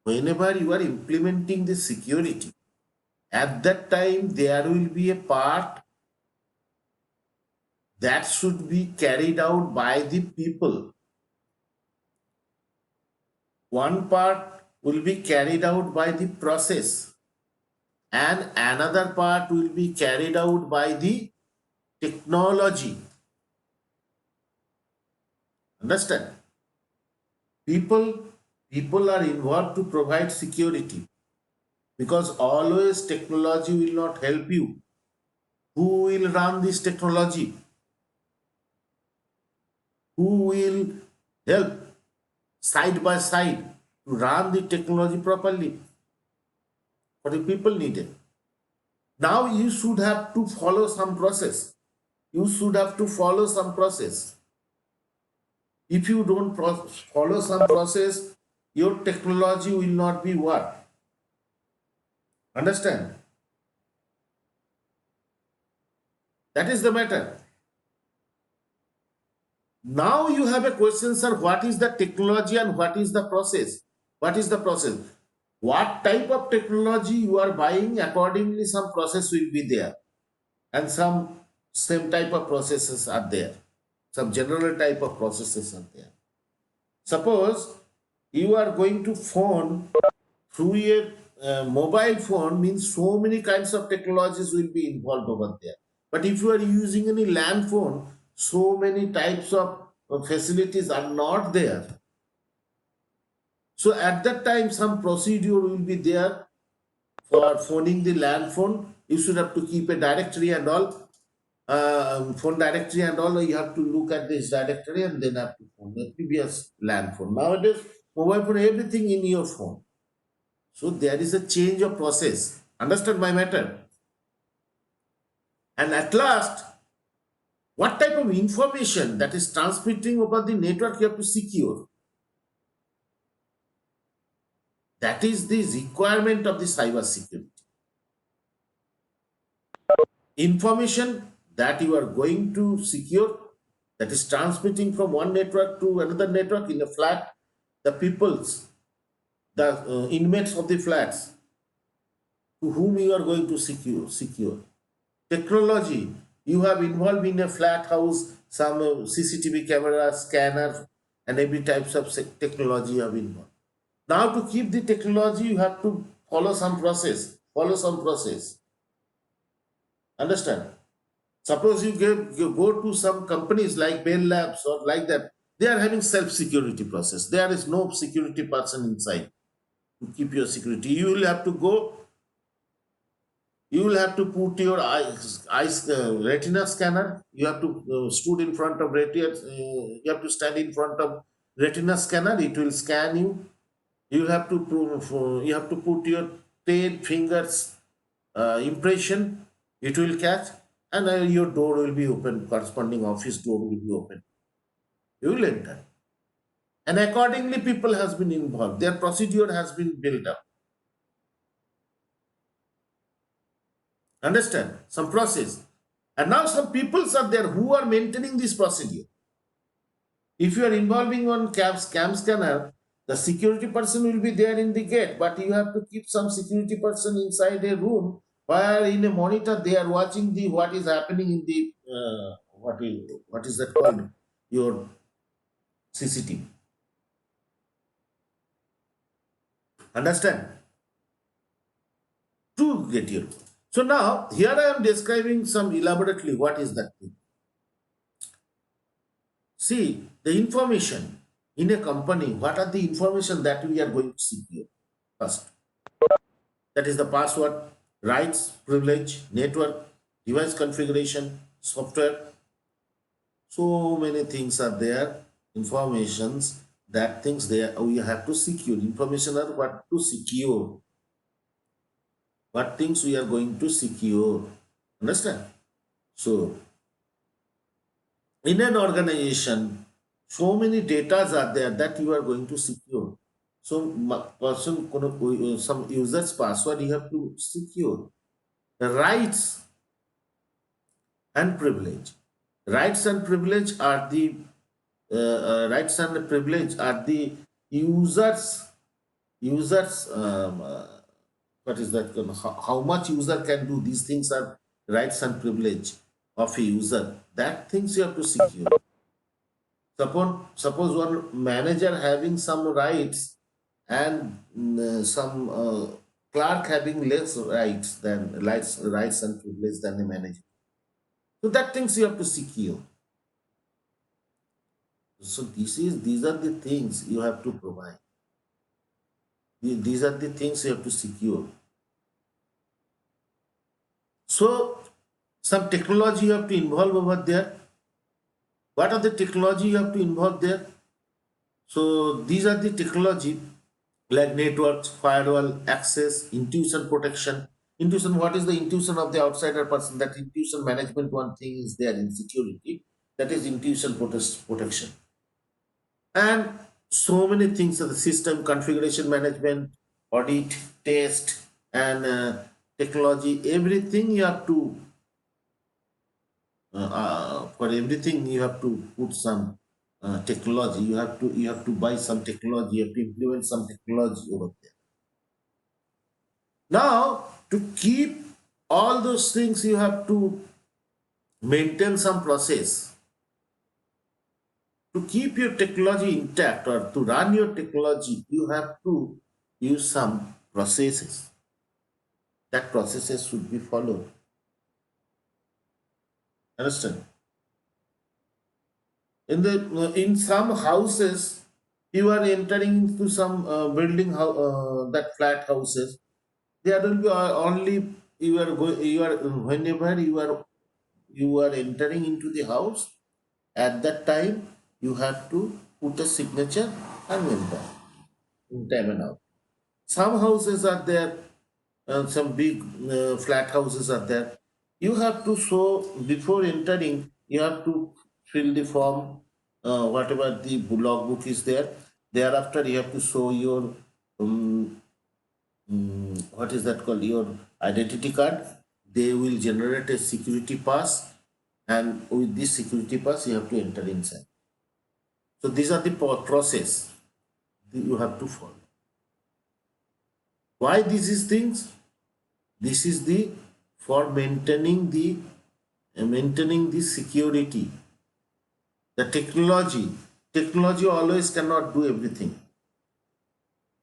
whenever you are implementing the security, at that time there will be a part that should be carried out by the people. One part will be carried out by the process, and another part will be carried out by the technology. Understand? People are involved to provide security, because always technology will not help you. Who will run this technology? Who will help side by side to run the technology properly? For the people needed. Now you should have to follow some process. You should have to follow some process. If you don't follow some process, your technology will not be what? Understand? That is the matter. Now you have a question, sir, what is the technology and what is the process? What is the process? What type of technology you are buying, accordingly some process will be there. And some same type of processes are there. Some general type of processes are there. Suppose you are going to phone through a mobile phone, means so many kinds of technologies will be involved over there. But if you are using any land phone, so many types of facilities are not there. So at that time, some procedure will be there for phoning the land phone. You should have to keep a directory and all, phone directory and all. You have to look at this directory and then have to phone the previous land phone. Nowadays, mobile phone, everything in your phone. So there is a change of process. Understand my matter? And at last, what type of information that is transmitting over the network you have to secure? That is the requirement of the cyber security. Information that you are going to secure, that is transmitting from one network to another network in a flat, the peoples, the inmates of the flats, to whom you are going to secure. Technology, you have involved in a flat house, some CCTV camera, scanner, and every types of technology you have involved. Now to keep the technology, you have to follow some process. Understand? Suppose you go to some companies like Bell Labs or like that, they are having self-security process. There is no security person inside to keep your security. You will have to put your eyes retina scanner. You have to stood in front of retina. You have to stand in front of retina scanner. It will scan you. You have to you have to put your 10 fingers impression. It will catch, and your door will be open. Corresponding office door will be open. You will enter, and accordingly, people has been involved. Their procedure has been built up. Understand? Some process. And now some peoples are there who are maintaining this procedure. If you are involving on scam scanner, the security person will be there in the gate, but you have to keep some security person inside a room where in a monitor they are watching the what is happening in the what is that called, your CCTV. Understand? To get your. So now here I am describing some elaborately what is that thing. See, the information in a company, what are the information that we are going to secure first? That is the password, rights, privilege, network, device configuration, software. So many things are there, informations, that things there we have to secure. Information are what to secure. What things we are going to secure. Understand? So in an organization, so many data are there that you are going to secure. So some users password you have to secure. The and privilege. Rights and privilege are the rights and privilege are the users users, what is that? How much user can do? These things are rights and privilege of a user. That things you have to secure. Suppose one manager having some rights and some clerk having less rights and privilege than the manager. So that things you have to secure. So these are the things you have to provide. These are the things you have to secure. So some technology you have to involve over there. What are the technology you have to involve there? So these are the technology like networks, firewall, access, intuition protection. Intuition, what is the intuition of the outsider person? That intuition management, one thing is there in security. That is intuition protection. And so many things of the system configuration management, audit, test, and technology. Everything you have to for everything you have to put some technology. You have to buy some technology. You have to implement some technology over there. Now, to keep all those things, you have to maintain some process. To keep your technology intact or to run your technology, you have to use some processes. That processes should be followed. Understand? In some houses, you are entering into some building that flat houses. There will be only you are whenever you are entering into the house. At that time, you have to put a signature and enter in time and out. Some houses are there, some big flat houses are there. You have to show before entering, you have to fill the form, whatever the logbook is there. Thereafter, you have to show your um, what is that called? Your identity card. They will generate a security pass, and with this security pass, you have to enter inside. So these are the process you have to follow. Why these is things? This is the for maintaining the security. The technology always cannot do everything.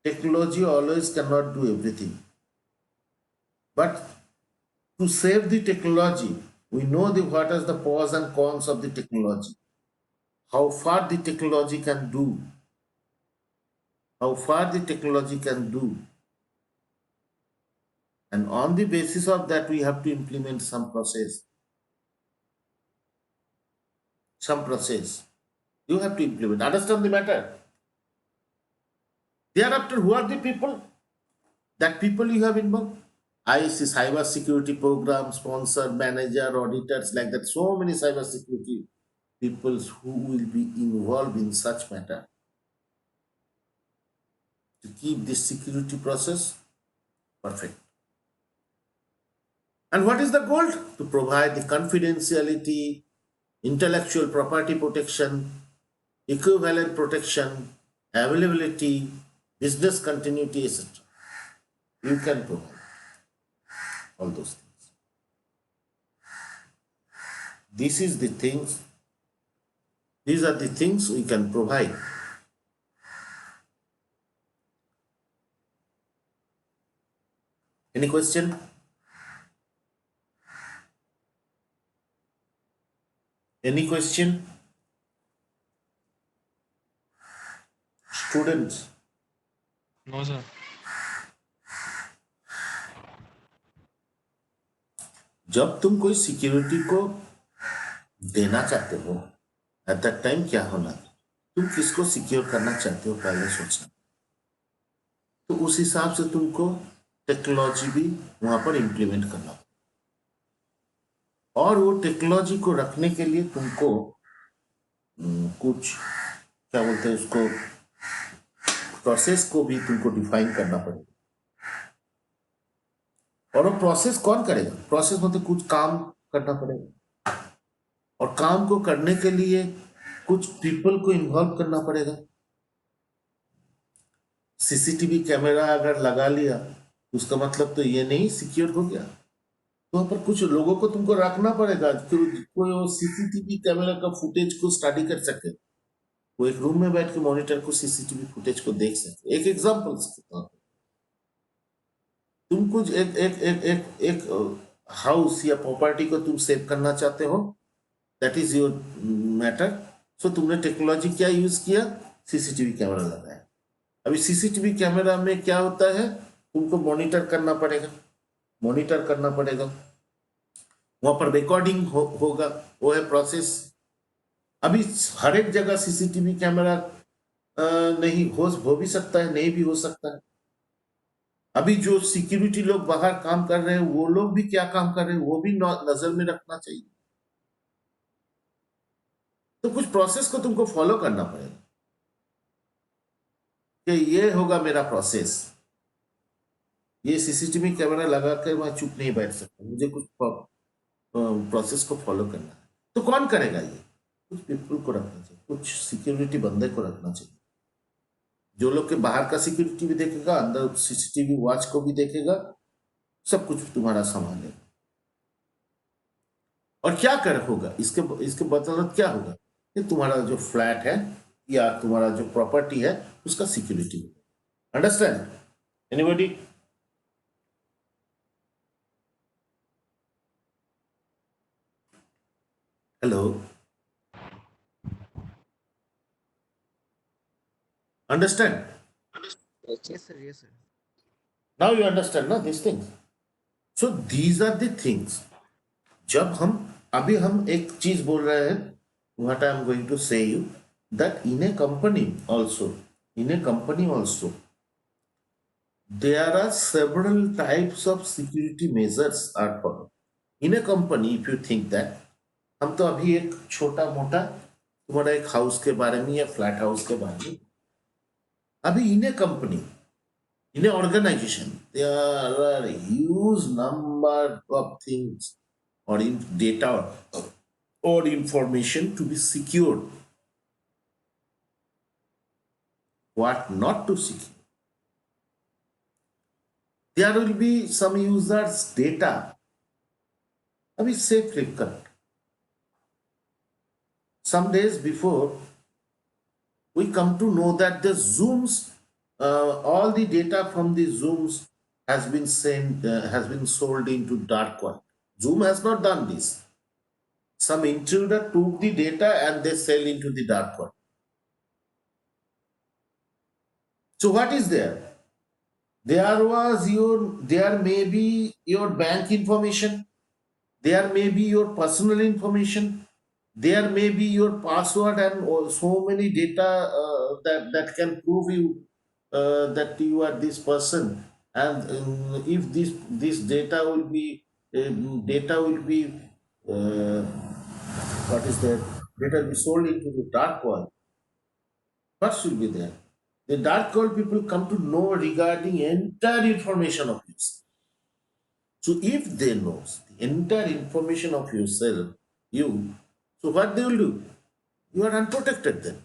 Technology always cannot do everything. But to save the technology, we know what are the pros and cons of the technology. How far the technology can do. How far the technology can do. And on the basis of that, we have to implement some process. Some process. You have to implement. Understand the matter? Thereafter, who are the people? That people you have involved? IC, cyber security program, sponsor, manager, auditors, like that. So many cyber security people who will be involved in such matter to keep this security process perfect. And what is the goal? To provide the confidentiality, intellectual property protection, equivalent protection, availability, business continuity, etc. You can provide all those things. These are the things we can provide. Any question? Any question? Students, No, sir. जब तुम कोई security को देना चाहते हो, at that time क्या होना, तुम किसको सिक्योर करना चाहते हो पहले सोचना। तो उस हिसाब से तुमको टेक्नोलॉजी भी वहां पर इम्प्लीमेंट करना, और वो टेक्नोलॉजी को रखने के लिए तुमको कुछ क्या बोलते हैं उसको, प्रोसेस को भी तुमको डिफाइन करना पड़ेगा। और वो प्रोसेस कौन करेगा? प्रोसेस मतलब कुछ काम करना पड़ेगा, और काम को करने के लिए कुछ पीपल को इन्वॉल्व करना पड़ेगा। सीसीटीवी कैमरा अगर लगा लिया उसका मतलब तो ये नहीं सिक्योर हो गया। तो वहां पर कुछ लोगों को तुमको रखना पड़ेगा कि कोई सीसीटीवी कैमरा का फुटेज को स्टडी कर सके, वो एक रूम में बैठ के मॉनिटर को सीसीटीवी फुटेज को देख सके। एक एग्जांपल के तौर पे तुम कुछ एक एक एक एक एक हाउस या प्रॉपर्टी को तुम सेव करना चाहते हो, दैट इज योर मैटर। सो तुमने टेक्नोलॉजी क्या यूज किया, सीसीटीवी कैमरा लगाया। अभी सीसीटीवी कैमरा में क्या होता है, तुमको मॉनिटर करना पड़ेगा, मॉनिटर करना पड़ेगा, वहां पर रिकॉर्डिंग होगा, वो है प्रोसेस। अभी हर एक जगह सीसीटीवी कैमरा नहीं हो भी सकता है, नहीं भी हो सकता है। अभी जो सिक्योरिटी लोग बाहर काम कर रहे हैं वो लोग भी क्या काम कर रहे हैं वो भी नजर में रखना चाहिए। तो कुछ प्रोसेस को तुमको फॉलो करना पड़ेगा कि ये होगा मेरा प्रोसेस, ये सीसीटीवी कैमरा लगा कर मैं चुप नहीं बैठ सकता, मुझे कुछ प्रोसेस को फॉलो करना है। तो कौन करेगा ये, कुछ पीपल को रखना चाहिए, कुछ सिक्योरिटी बंदे को रखना चाहिए, जो लोग के बाहर का सिक्योरिटी भी देखेगा, अंदर सीसीटीवी वॉच को भी देखेगा, सब कुछ तुम्हारा संभालेगा। और क्या कर होगा इसके इसके बदौलत क्या होगा कि तुम्हारा जो फ्लैट है या तुम्हारा जो प्रॉपर्टी है उसका सिक्योरिटी होगा। Understand anybody? Hello, understand? Yes, sir. Yes, sir. Now you understand ना this things. So these are the things. जब हम अभी हम एक चीज बोल रहे हैं, what I am going to say you that in a company also, in a company also there are several types of security measures are followed in a company। if you think that हम तो अभी एक छोटा मोटा तुम्हारा एक house के बारे में या फ्लैट हाउस के बारे में, अभी इन a company, in an organization, there are huge number of things or in data or information to be secured, what not to secure. There will be some users data, अभी say Flipkart, some days before we come to know that the Zooms, all the data from the Zooms has been sent, has been sold into dark web. Zoom has not done this. Some intruder took the data and they sell into the dark web. So what is there? There may be your bank information, there may be your personal information, there may be your password and so many data that can prove you that you are this person. And if this data will be what is that, data will be sold into the dark world, what should be there? The dark world people come to know regarding entire information of yourself. So if they know the entire information of yourself, you, so what they will do? You are unprotected then.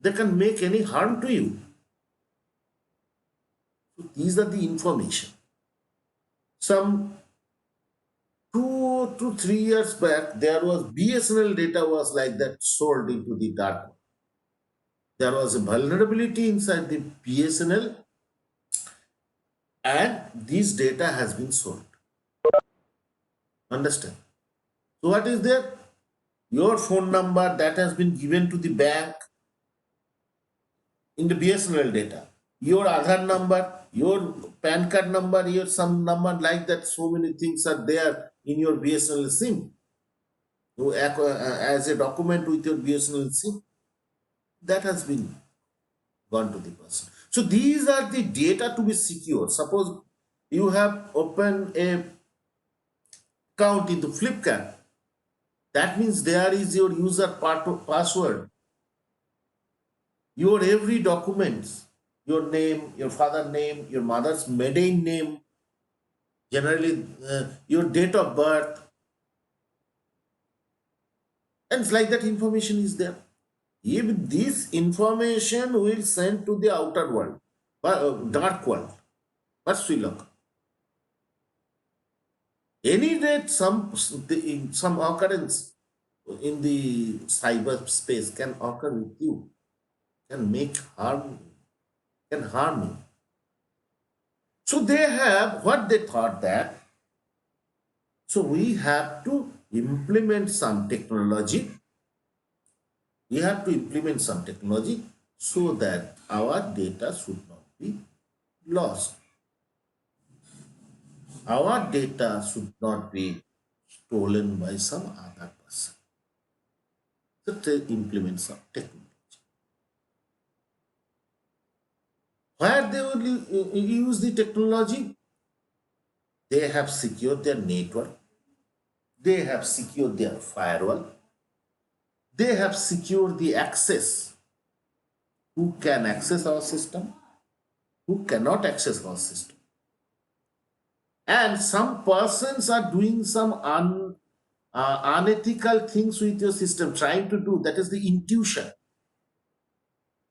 They can make any harm to you. So these are the information. Some 2 to 3 years back, there was BSNL data was like that sold into the dark web. There was a vulnerability inside the BSNL and this data has been sold. Understand? So what is there? Your phone number that has been given to the bank in the BSNL data, your Aadhaar number, your PAN card number, your some number like that, so many things are there in your BSNL SIM. So, as a document with your BSNL SIM, that has been gone to the person. So these are the data to be secure. Suppose you have opened a account into Flipkart, that means there is your user password, your every documents, your name, your father name, your mother's maiden name, generally your date of birth, and it's like that information is there. If this information will send to the outer world, dark world, but Sri Lanka. Any rate, some occurrence in the cyberspace can occur with you, can make harm, can harm you. So they have what they thought that. So we have to implement some technology. We have to implement some technology so that our data should not be lost. Our data should not be stolen by some other person. So they implement some technology. Where they will use the technology, they have secured their network, they have secured their firewall, they have secured the access. Who can access our system? Who cannot access our system? And some persons are doing some unethical things with your system, trying to do that is the intuition.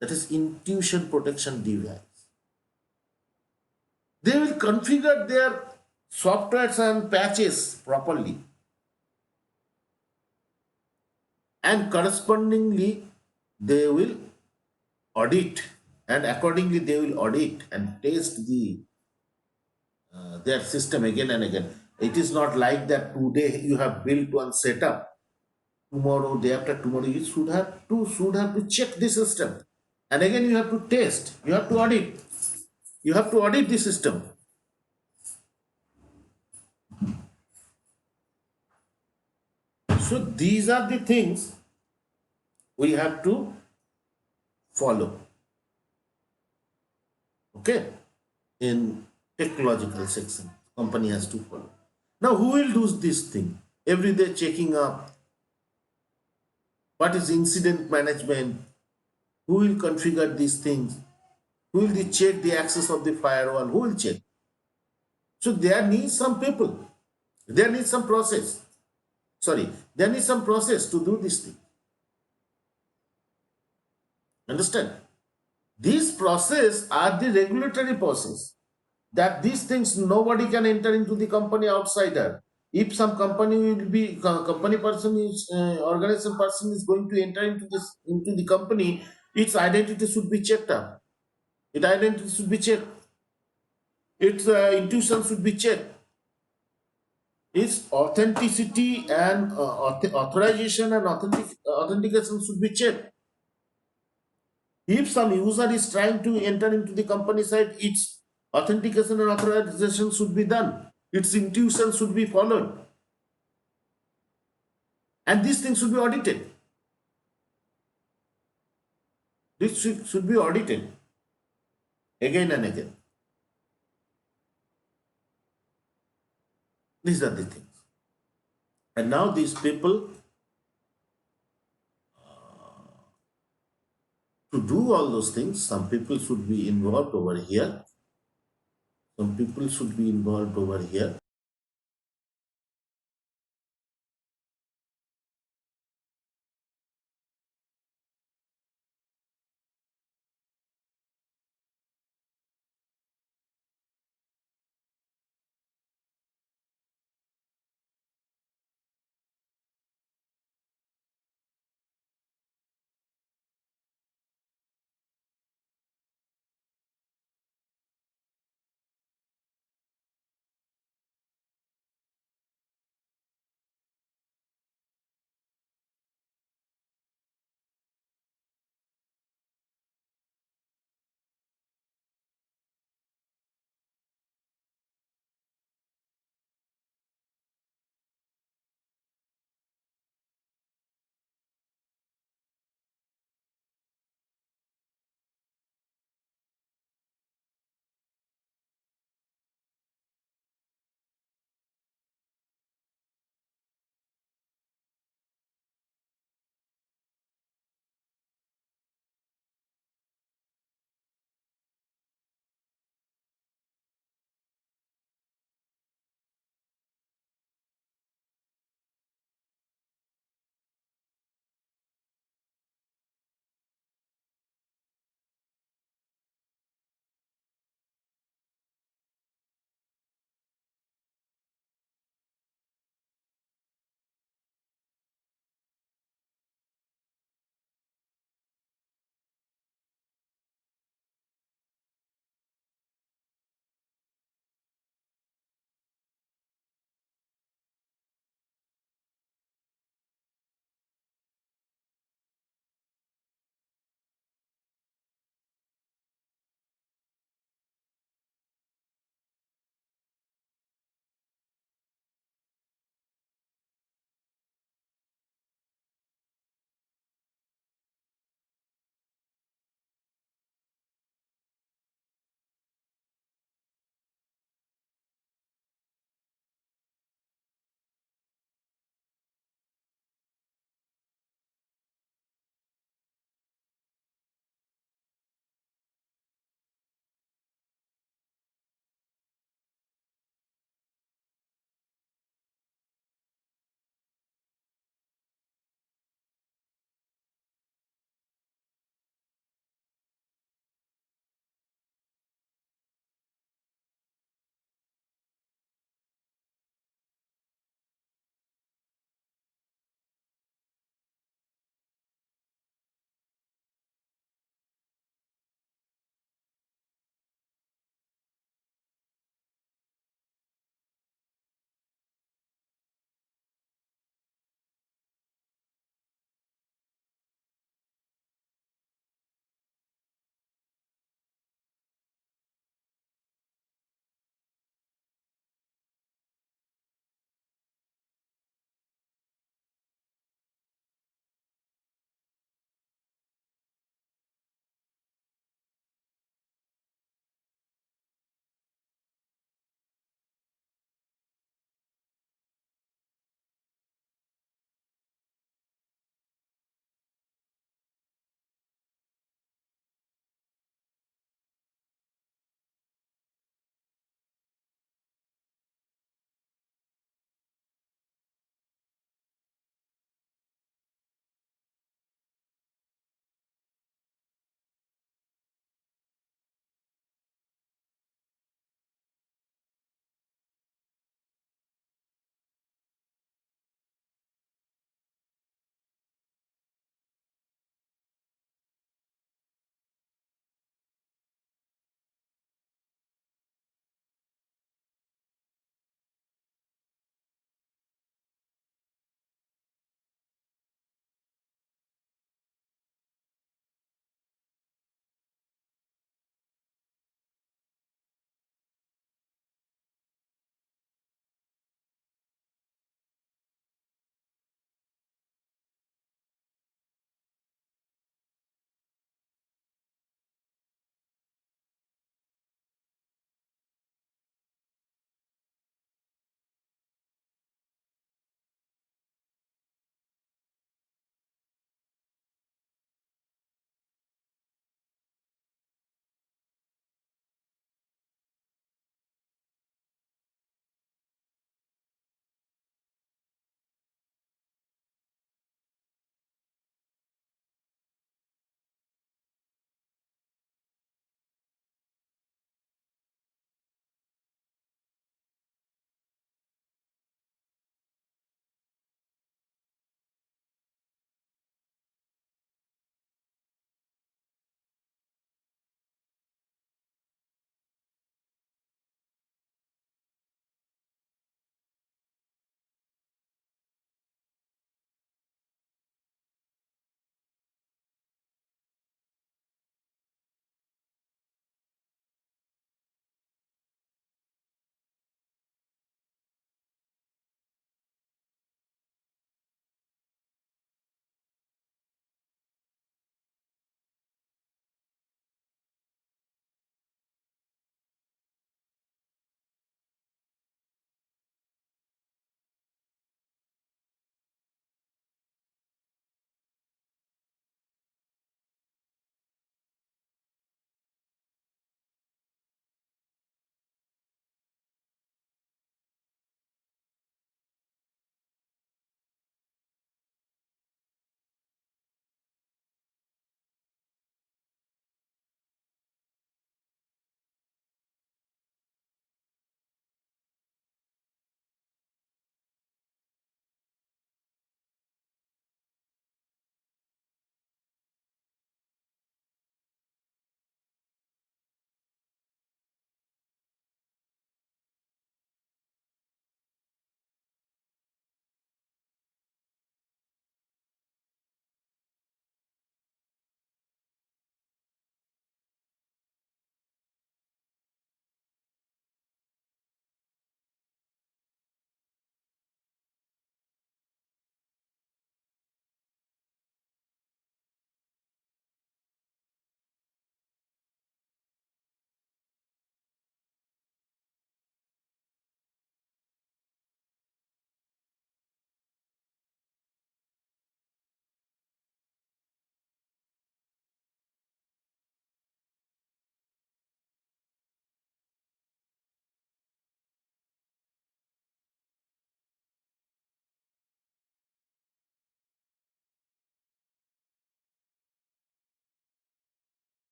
That is intuition protection device. They will configure their softwares and patches properly, and correspondingly they will audit, and accordingly they will audit and test their system again and again. It is not like that today you have built one setup, tomorrow, day after tomorrow, you should have to check the system, and again you have to test, you have to audit, you have to audit the system. So these are the things we have to follow. Okay, in technological section, company has to follow. Now, who will do this thing? Every day checking up. What is incident management? Who will configure these things? Who will check the access of the firewall? Who will check? So there needs some people. There needs some process. Sorry, there needs some process to do this thing. Understand? These process are the regulatory process, that these things nobody can enter into the company outsider. If some company will be company person is organization person is going to enter into the company, its identity should be checked up. Its identity should be checked. Its intuition should be checked. Its authenticity and authorization and authentication should be checked. If some user is trying to enter into the company site, its authentication and authorization should be done. Its intuition should be followed. And these things should be audited. This should be audited again and again. These are the things. And now these people, to do all those things, some people should be involved over here. Some people should be involved over here.